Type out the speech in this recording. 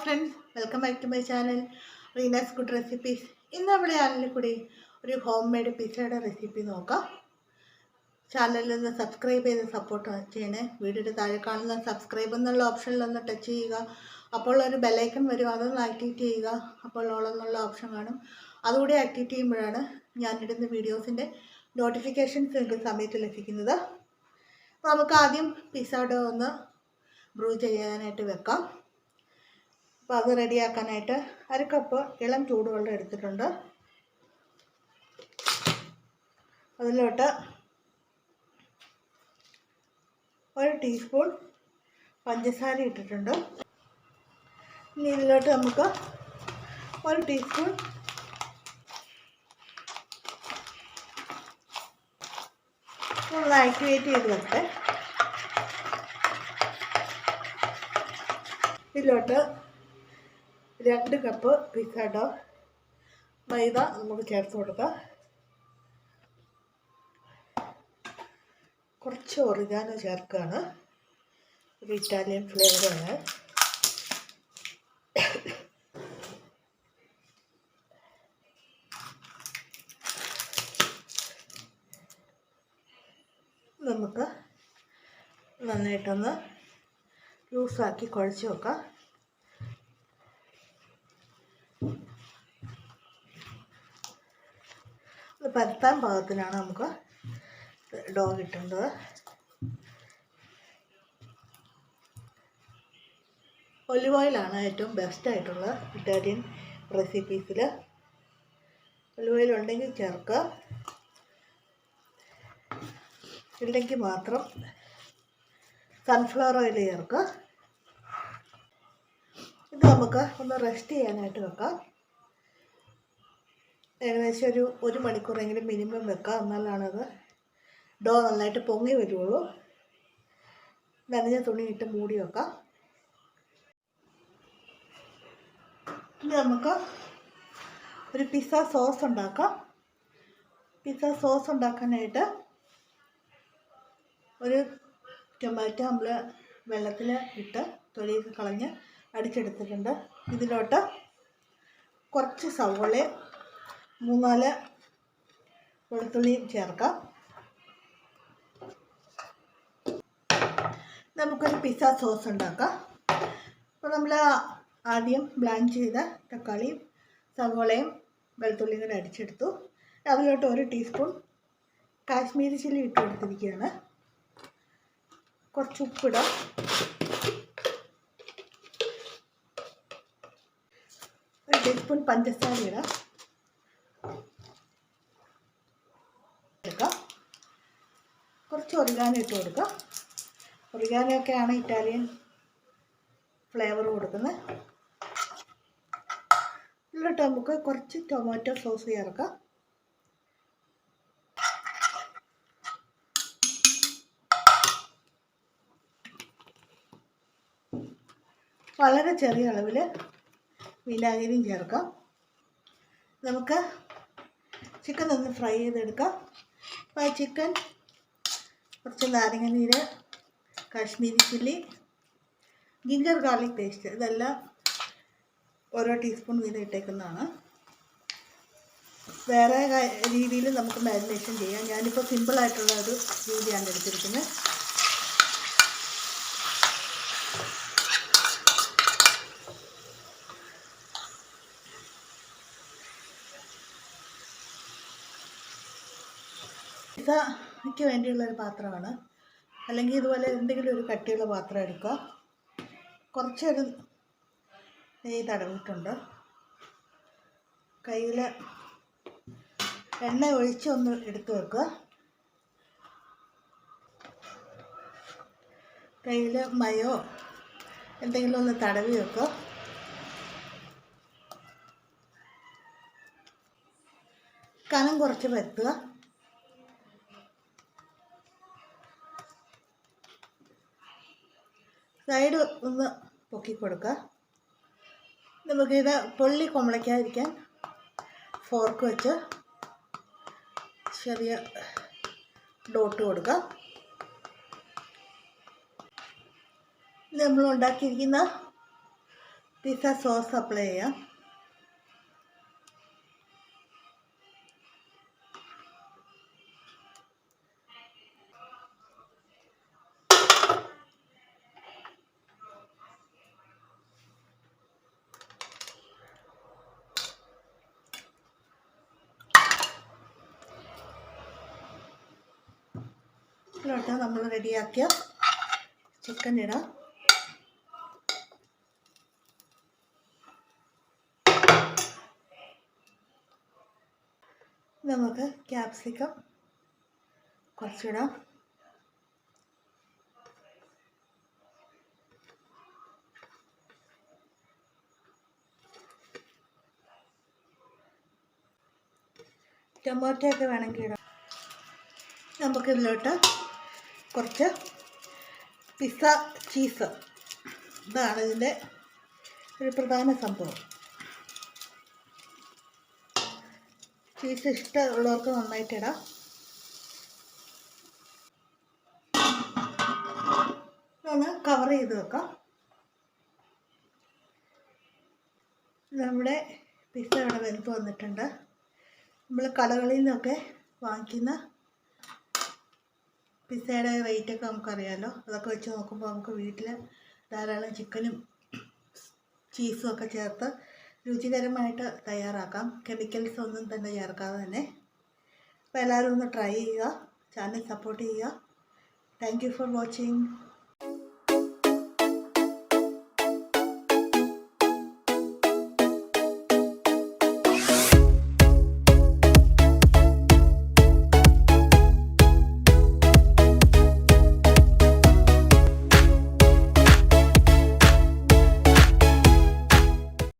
Friends, welcome back to my channel Reena's good recipes. ഇന്ന് നമ്മുടെ ചാനലിൽ കൂടി ഒരു ഹോം മെയ്ഡ് പിസ്സയുടെ റെസിപ്പി നോക്കാം. ചാനലിൽ നിന്ന് സബ്സ്ക്രൈബ് ചെയ്ത് സപ്പോർട്ട് ചെയ്യണേ. വീഡിയോയുടെ താഴെ കാണുന്ന സബ്സ്ക്രൈബ് എന്നുള്ള ഓപ്ഷനിലൊന്ന് ടച്ച് ചെയ്യുക. അപ്പോൾ ഒരു ബെല്ലൈക്കൺ വരും, അതൊന്ന് ആക്ടിവേറ്റ് ചെയ്യുക. അപ്പോൾ ഓൾ എന്നുള്ള ഓപ്ഷൻ കാണും, അതുകൂടി ആക്ടിവേറ്റ് ചെയ്യുമ്പോഴാണ് ഞാനിടുന്ന വീഡിയോസിൻ്റെ നോട്ടിഫിക്കേഷൻസ് നിങ്ങൾക്ക് സമയത്ത് ലഭിക്കുന്നത്. അപ്പോൾ നമുക്ക് ആദ്യം പിസ്സ ഡോ ഒന്ന് ബ്രൂ ചെയ്യാനായിട്ട് വെക്കാം. അപ്പോൾ അത് റെഡിയാക്കാനായിട്ട് 1 കപ്പ് ഇളം ചൂടുവെള്ളം എടുത്തിട്ടുണ്ട്. അതിലോട്ട് 1 ടീസ്പൂൺ പഞ്ചസാര ഇട്ടിട്ടുണ്ട്. ഇനി ഇതിലോട്ട് നമുക്ക് 1 ടീസ്പൂൺ ഒന്ന് ആക്ടിവേറ്റ് ചെയ്ത് വെക്കട്ടെ. ഇതിലോട്ട് 2 കപ്പ് പിസ്സ ഡോ മൈദ നമുക്ക് ചേർത്ത് കൊടുക്കാം. കുറച്ച് ഒറിഗാനോ ചേർക്കുകയാണ്, ഒരു ഇറ്റാലിയൻ ഫ്ലേവറാണ്. നമുക്ക് നന്നായിട്ടൊന്ന് ലൂസാക്കി കുഴച്ച് വെക്കാം. പരത്താൻ പാകത്തിനാണ് നമുക്ക് ഡോ കിട്ടേണ്ടത്. ഒലിവ് ഓയിലാണ് ഏറ്റവും ബെസ്റ്റായിട്ടുള്ള ഇറ്റാലിയൻ റെസിപ്പീസിൽ. ഒലിവ് ഓയിൽ ഉണ്ടെങ്കിൽ ചേർക്കുക, ഇല്ലെങ്കിൽ മാത്രം സൺഫ്ലവർ ഓയിൽ ചേർക്കുക. ഇത് നമുക്ക് ഒന്ന് റെസ്റ്റ് ചെയ്യാനായിട്ട് വെക്കാം. ഏകദേശം ഒരു 1 മണിക്കൂറെങ്കിലും മിനിമം വെക്കാം, എന്നാലാണത് ഡോ നന്നായിട്ട് പൊങ്ങി വരുള്ളൂ. നനഞ്ഞ തുണി ഇട്ട് മൂടി വെക്കാം. ഇനി നമുക്ക് ഒരു പിസ്സ സോസ് ഉണ്ടാക്കാം. പിസ്സ സോസ് ഉണ്ടാക്കാനായിട്ട് ഒരു ടൊമാറ്റോ നമ്മൾ വെള്ളത്തിൽ ഇട്ട് തൊലിയൊക്കെ കളഞ്ഞ് അടിച്ചെടുത്തിട്ടുണ്ട്. ഇതിലോട്ട് കുറച്ച് സവോളയും 3-4 വെളുത്തുള്ളിയും ചേർക്കാം. നമുക്കൊരു പിസ്സ സോസ് ഉണ്ടാക്കാം. അപ്പോൾ നമ്മൾ ആദ്യം ബ്ലാൻഡ് ചെയ്ത തക്കാളിയും സവോളയും വെളുത്തുള്ളിയും കൂടെ അടിച്ചെടുത്തു. അതിലോട്ട് 1 ടീസ്പൂൺ കാശ്മീരി ചില്ലി ഇട്ട് കൊടുത്തിരിക്കുകയാണ്. കുറച്ച് ഉപ്പിടാം. ഒരു ടീസ്പൂൺ പഞ്ചസാര ഇടാം. കുറച്ച് ഒറിഗാനോ ഇട്ട് കൊടുക്കാം. ഒറിഗാനോ ഒക്കെയാണ് ഇറ്റാലിയൻ ഫ്ലേവർ കൊടുക്കുന്നത്. ഇതിലോട്ട് നമുക്ക് കുറച്ച് ടൊമാറ്റോ സോസ് ചേർക്കാം. വളരെ ചെറിയ അളവിൽ വിനാഗിരിയും ചേർക്കാം. നമുക്ക് ചിക്കൻ ഒന്ന് ഫ്രൈ ചെയ്തെടുക്കാം. അപ്പോൾ ചിക്കൻ കുറച്ച് നാരങ്ങ നീര്, Kashmiri chilli, ginger garlic paste, ഇതെല്ലാം ഓരോ ടീസ്പൂൺ വീതം ഇട്ടേക്കുന്നതാണ്. വേറെ രീതിയിൽ നമുക്ക് മാരിനേഷൻ ചെയ്യാം. ഞാനിപ്പോൾ സിമ്പിളായിട്ടുള്ള ഒരു രീതിയാണ് എടുത്തിരിക്കുന്നത്. പിസ്സയ്ക്ക് വേണ്ടിയുള്ളൊരു പാത്രമാണ്, അല്ലെങ്കിൽ ഇതുപോലെ എന്തെങ്കിലും ഒരു കട്ടിയുള്ള പാത്രം എടുക്കുക. കുറച്ചൊരു നെയ്യ് തടവിട്ടുണ്ട്. കയ്യിൽ എണ്ണ ഒഴിച്ചൊന്ന് എടുത്ത് വെക്കുക. കയ്യിൽ മയോ എന്തെങ്കിലും ഒന്ന് തടവി വെക്കുക. കനം കുറച്ച് പരത്തുക. സൈഡ് ഒന്ന് പൊക്കി കൊടുക്കുക. നമുക്കിത് പൊള്ളി കൊമളിക്കാതിരിക്കാൻ ഫോർക്ക് വെച്ച് ചെറിയ ഡോട്ട് കൊടുക്കുക. നമ്മൾ ഉണ്ടാക്കിയിരിക്കുന്ന പിസ്സ സോസ് അപ്ലൈ ചെയ്യാം. ഇതിലോട്ട് നമ്മൾ റെഡിയാക്കിയ ചിക്കൻ ഇടാം. നമുക്ക് ക്യാപ്സിക്കം കുറച്ചിടാം. ടൊമാറ്റോ ഒക്കെ വേണമെങ്കിൽ ഇടാം. നമുക്കിതിലോട്ട് കുറച്ച് പിസ്സ ചീസ്, ഇതാണ് ഇതിൻ്റെ ഒരു പ്രധാന സംഭവം. ചീസ് ഇഷ്ടമുള്ളവർക്ക് നന്നായിട്ടിടാം. ഒന്ന് കവർ ചെയ്ത് വെക്കാം. നമ്മുടെ പിസ്സ ഇവിടെ വെന്ത് വന്നിട്ടുണ്ട്. നമ്മൾ കടകളിൽ നിന്നൊക്കെ വാങ്ങിക്കുന്ന പിസ്സയുടെ റേറ്റൊക്കെ നമുക്കറിയാമല്ലോ. അതൊക്കെ വെച്ച് നോക്കുമ്പോൾ നമുക്ക് വീട്ടിൽ ധാരാളം ചിക്കനും ചീസും ഒക്കെ ചേർത്ത് രുചികരമായിട്ട് തയ്യാറാക്കാം. കെമിക്കൽസ് ഒന്നും തന്നെ ചേർക്കാതെ തന്നെ. അപ്പോൾ എല്ലാവരും ഒന്ന് ട്രൈ ചെയ്യുക, ചാനൽ സപ്പോർട്ട് ചെയ്യുക. Thank you for watching.